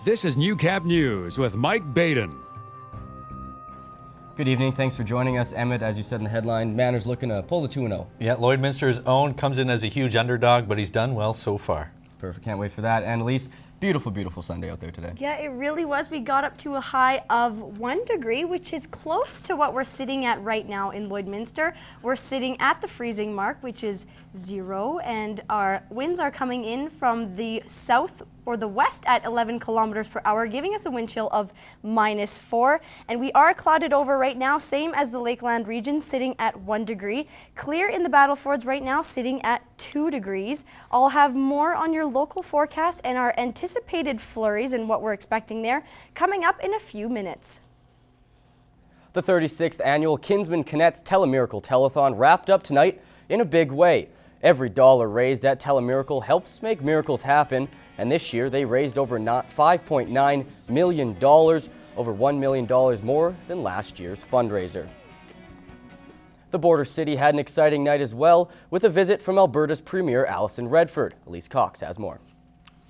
This is Newcap News with Mike Baden. Good evening. Thanks for joining us. Emmett, as you said in the headline, Manners looking to pull the 2-0. Yeah, Lloydminster's own comes in as a huge underdog, but he's done well so far. Perfect. Can't wait for that. And Elise, beautiful, beautiful Sunday out there today. Yeah, it really was. We got up to a high of 1 degree, which is close to what we're sitting at right now in Lloydminster. We're sitting at the freezing mark, which is 0, and our winds are coming in from the south or the west at 11 kilometers per hour, giving us a wind chill of -4. And we are clouded over right now, same as the Lakeland region, sitting at 1 degree. Clear in the Battlefords right now, sitting at 2 degrees. I'll have more on your local forecast and our anticipated flurries and what we're expecting there coming up in a few minutes. The 36th annual Kinsman Connects Telemiracle Telethon wrapped up tonight in a big way. Every dollar raised at Telemiracle helps make miracles happen, and this year they raised over $5.9 million, over $1 million more than last year's fundraiser. The border city had an exciting night as well, with a visit from Alberta's Premier Alison Redford. Elise Cox has more.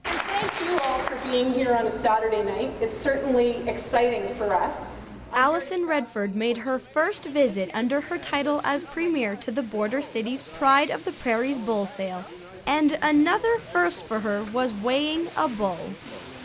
And thank you all for being here on a Saturday night. It's certainly exciting for us. Alison Redford made her first visit under her title as Premier to the border city's Pride of the Prairies bull sale. And another first for her was weighing a bull.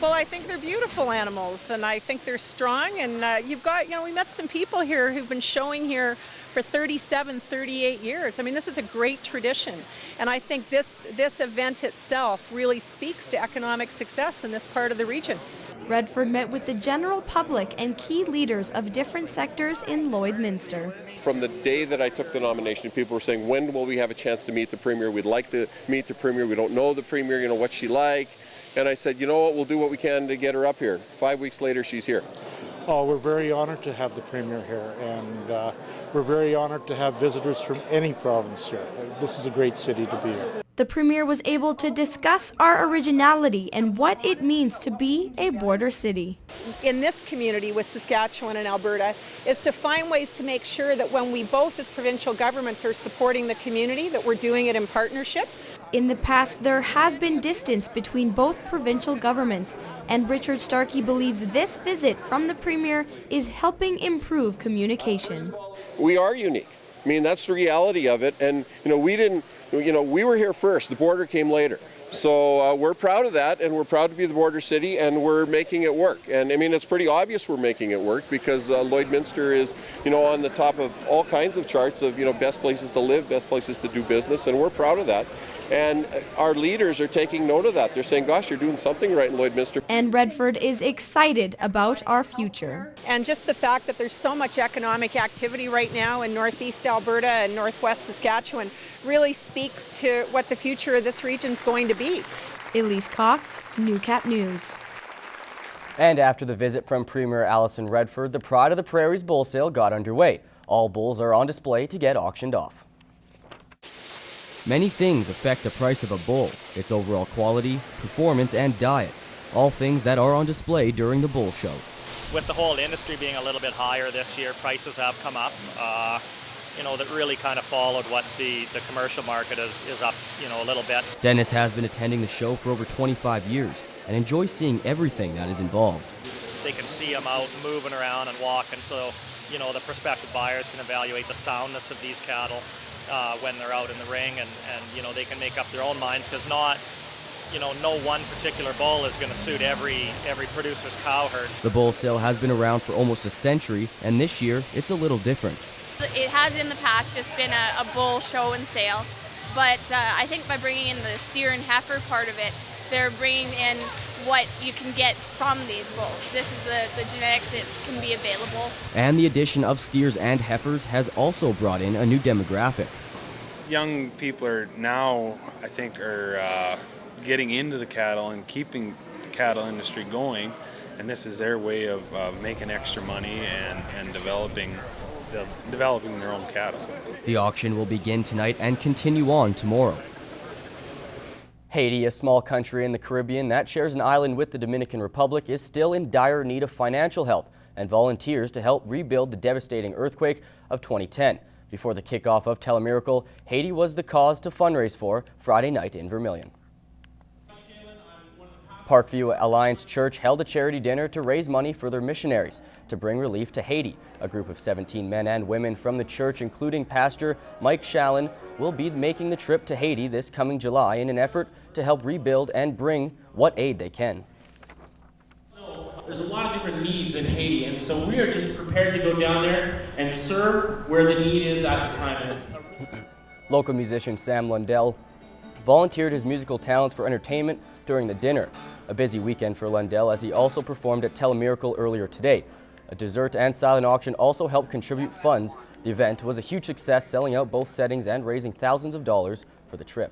Well, I think they're beautiful animals, and I think they're strong, and you've got, we met some people here who've been showing here for 37, 38 years. I mean, this is a great tradition, and I think this event itself really speaks to economic success in this part of the region. Redford met with the general public and key leaders of different sectors in Lloydminster. From the day that I took the nomination, people were saying, when will we have a chance to meet the Premier? We'd like to meet the Premier. We don't know the Premier, what's she like? And I said, you know what, we'll do what we can to get her up here. 5 weeks later, she's here. Oh, we're very honored to have the Premier here, and we're very honored to have visitors from any province here. This is a great city to be in. The Premier was able to discuss our originality and what it means to be a border city. In this community with Saskatchewan and Alberta is to find ways to make sure that when we both as provincial governments are supporting the community, that we're doing it in partnership. In the past, there has been distance between both provincial governments, and Richard Starkey believes this visit from the Premier is helping improve communication. We are unique. I mean, that's the reality of it. And, we were here first. The border came later. So we're proud of that, and we're proud to be the border city, and we're making it work. And I mean, it's pretty obvious we're making it work because Lloydminster is, on the top of all kinds of charts of, best places to live, best places to do business, and we're proud of that. And our leaders are taking note of that. They're saying, gosh, you're doing something right in Lloydminster. And Redford is excited about our future. And just the fact that there's so much economic activity right now in northeast Alberta and northwest Saskatchewan really speaks to what the future of this region is going to be. Elise Cox, Newcap News. And after the visit from Premier Alison Redford, the Pride of the Prairies bull sale got underway. All bulls are on display to get auctioned off. Many things affect the price of a bull: its overall quality, performance, and diet. All things that are on display during the bull show. With the whole industry being a little bit higher this year, prices have come up. That really kind of followed what the commercial market is up, a little bit. Dennis has been attending the show for over 25 years and enjoys seeing everything that is involved. They can see them out moving around and walking, so the prospective buyers can evaluate the soundness of these cattle when they're out in the ring, and they can make up their own minds, because no one particular bull is going to suit every producer's cow herd. The bull sale has been around for almost a century, and this year it's a little different. It has in the past just been a bull show and sale, but I think by bringing in the steer and heifer part of it, they're bringing in what you can get from these bulls. This is the genetics that can be available. And the addition of steers and heifers has also brought in a new demographic. Young people are getting into the cattle and keeping the cattle industry going, and this is their way of making extra money and developing their own cattle. The auction will begin tonight and continue on tomorrow. Haiti, a small country in the Caribbean that shares an island with the Dominican Republic, is still in dire need of financial help and volunteers to help rebuild the devastating earthquake of 2010. Before the kickoff of Telemiracle, Haiti was the cause to fundraise for Friday night in Vermilion. Parkview Alliance Church held a charity dinner to raise money for their missionaries to bring relief to Haiti. A group of 17 men and women from the church, including Pastor Mike Shallon, will be making the trip to Haiti this coming July in an effort to help rebuild and bring what aid they can. There's a lot of different needs in Haiti, and so we are just prepared to go down there and serve where the need is at the time. Local musician Sam Lundell volunteered his musical talents for entertainment during the dinner. A busy weekend for Lundell as he also performed at Telemiracle earlier today. A dessert and silent auction also helped contribute funds. The event was a huge success, selling out both settings and raising thousands of dollars for the trip.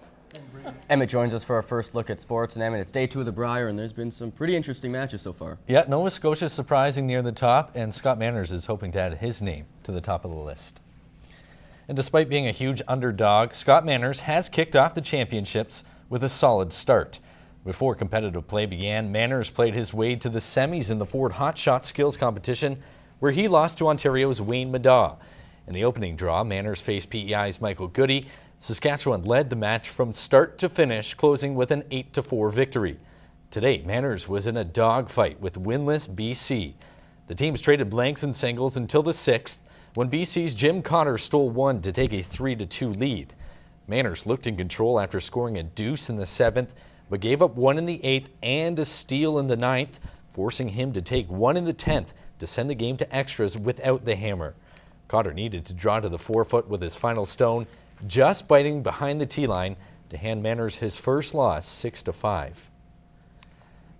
Emmett joins us for our first look at sports. And Emmett, it's day 2 of the Brier, and there's been some pretty interesting matches so far. Yeah, Nova Scotia surprising near the top, and Scott Manners is hoping to add his name to the top of the list. And despite being a huge underdog, Scott Manners has kicked off the championships with a solid start. Before competitive play began, Manners played his way to the semis in the Ford Hot Shot Skills competition, where he lost to Ontario's Wayne Madaw. In the opening draw, Manners faced PEI's Michael Goody. Saskatchewan led the match from start to finish, closing with an 8-4 victory. Today, Manners was in a dogfight with winless BC. The teams traded blanks and singles until the 6th, when BC's Jim Cotter stole one to take a 3-2 lead. Manners looked in control after scoring a deuce in the 7th, but gave up one in the 8th and a steal in the 9th, forcing him to take one in the 10th to send the game to extras without the hammer. Cotter needed to draw to the 4-foot with his final stone, just biting behind the tee line to hand Manners his first loss, 6-5.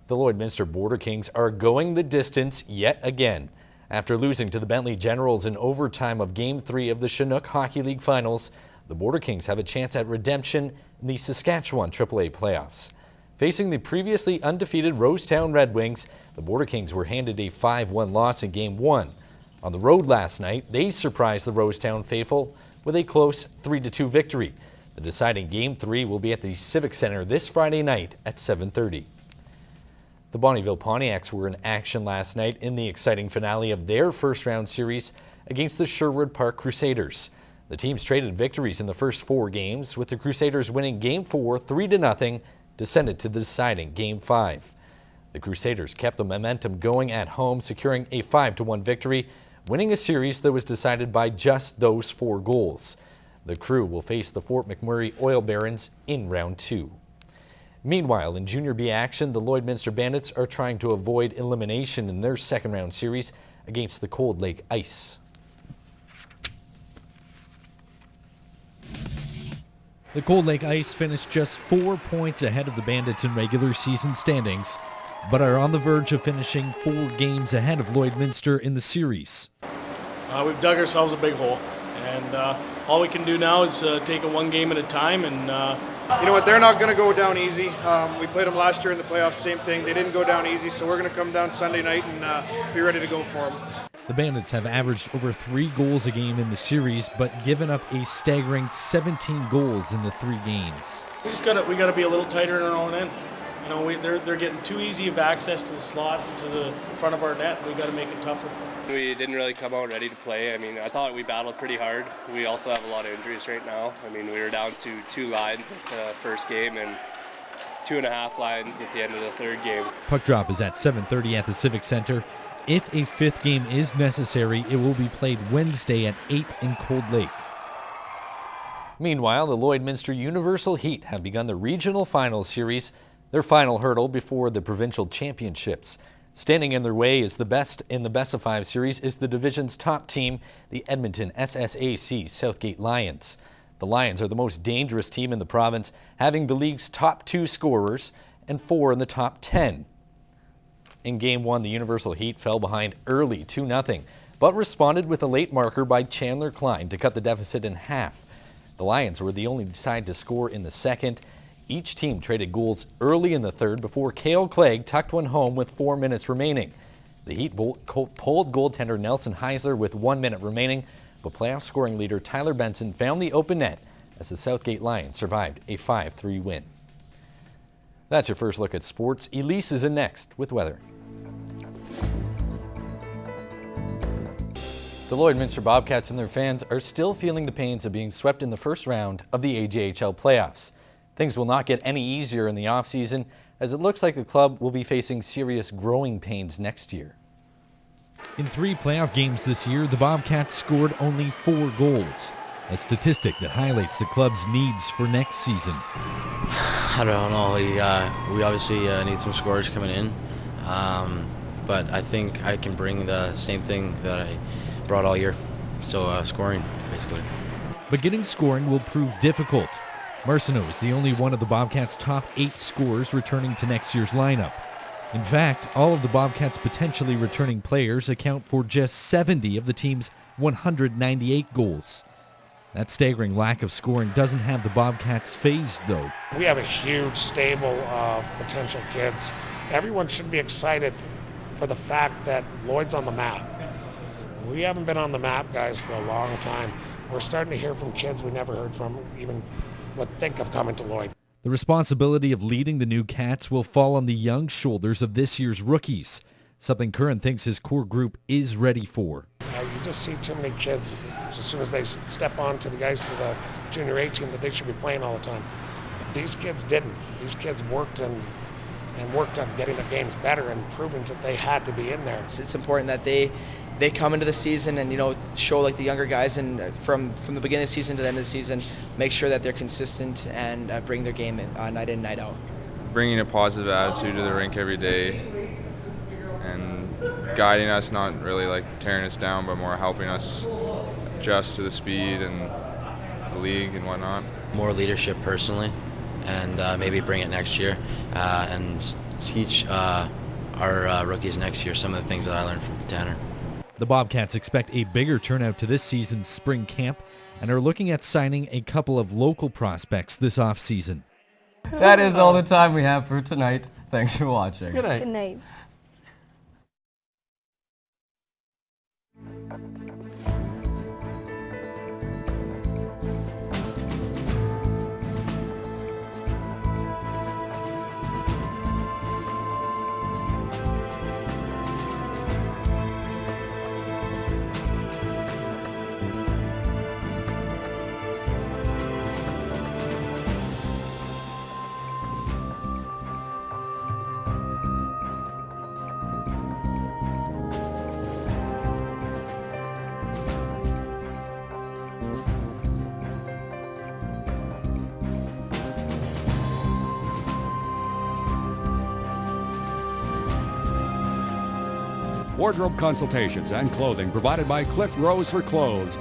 The Lloydminster Border Kings are going the distance yet again. After losing to the Bentley Generals in overtime of Game 3 of the Chinook Hockey League Finals, the Border Kings have a chance at redemption in the Saskatchewan AAA playoffs. Facing the previously undefeated Rosetown Red Wings, the Border Kings were handed a 5-1 loss in Game 1. On the road last night, they surprised the Rosetown faithful with a close 3-2 victory. The deciding Game 3 will be at the Civic Center this Friday night at 7:30. The Bonnyville Pomtiacs were in action last night in the exciting finale of their first-round series against the Sherwood Park Crusaders. The teams traded victories in the first 4 games, with the Crusaders winning Game 4 3-0 to send it to the deciding Game 5. The Crusaders kept the momentum going at home, securing a 5-1 victory, winning a series that was decided by just those 4 goals. The Crew will face the Fort McMurray Oil Barons in round 2. Meanwhile, in Junior B action, the Lloydminster Bandits are trying to avoid elimination in their second-round series against the Cold Lake Ice. The Cold Lake Ice finished just 4 points ahead of the Bandits in regular season standings, but are on the verge of finishing 4 games ahead of Lloydminster in the series. We've dug ourselves a big hole, and all we can do now is take it one game at a time. And you know what? They're not going to go down easy. We played them last year in the playoffs, same thing. They didn't go down easy, so we're going to come down Sunday night and be ready to go for them. The Bandits have averaged over 3 goals a game in the series, but given up a staggering 17 goals in the 3 games. We got to be a little tighter in our own end. You know, they're getting too easy of access to the slot and to the front of our net. We got to make it tougher. We didn't really come out ready to play. I mean, I thought we battled pretty hard. We also have a lot of injuries right now. I mean, we were down to 2 lines at the first game and 2.5 lines at the end of the third game. Puck drop is at 7:30 at the Civic Center. If a 5th game is necessary, it will be played Wednesday at 8 in Cold Lake. Meanwhile, the Lloydminster Universal Heat have begun the regional finals series, their final hurdle before the provincial championships. Standing in their way is the best in the best of 5 series is the division's top team, the Edmonton SSAC Southgate Lions. The Lions are the most dangerous team in the province, having the league's top 2 scorers and 4 in the top 10. In Game 1, the Universal Heat fell behind early 2-0, but responded with a late marker by Chandler Klein to cut the deficit in half. The Lions were the only side to score in the second. Each team traded goals early in the third before Cale Clegg tucked one home with 4 minutes remaining. The Heat pulled goaltender Nelson Heisler with 1 minute remaining, but playoff scoring leader Tyler Benson found the open net as the Southgate Lions survived a 5-3 win. That's your first look at sports. Elise is in next with weather. The Lloydminster Bobcats and their fans are still feeling the pains of being swept in the first round of the AJHL playoffs. Things will not get any easier in the offseason as it looks like the club will be facing serious growing pains next year. In 3 playoff games this year, the Bobcats scored only 4 goals, a statistic that highlights the club's needs for next season. I don't know. We obviously need some scorers coming in, but I think I can bring the same thing that I brought all year, so scoring, basically. But getting scoring will prove difficult. Marcineau is the only one of the Bobcats' top 8 scorers returning to next year's lineup. In fact, all of the Bobcats' potentially returning players account for just 70 of the team's 198 goals. That staggering lack of scoring doesn't have the Bobcats phased, though. We have a huge stable of potential kids. Everyone should be excited for the fact that Lloyd's on the map. We haven't been on the map, guys, for a long time. We're starting to hear from kids we never heard from, even would think of coming to Lloyd. The responsibility of leading the new Cats will fall on the young shoulders of this year's rookies, something Curran thinks his core group is ready for. You just see too many kids, as soon as they step onto the ice with a junior A team, that they should be playing all the time. These kids didn't. These kids worked and worked on getting their games better and proving that they had to be in there. It's important that they come into the season and show like the younger guys, and from the beginning of the season to the end of the season, make sure that they're consistent and bring their game night in, night out. Bringing a positive attitude to the rink every day and guiding us, not really like tearing us down, but more helping us adjust to the speed and the league and whatnot. More leadership personally, and maybe bring it next year and teach our rookies next year some of the things that I learned from Tanner. The Bobcats expect a bigger turnout to this season's spring camp and are looking at signing a couple of local prospects this offseason. That is all the time we have for tonight. Thanks for watching. Good night. Good night. Wardrobe consultations and clothing provided by Cliff Rose for Clothes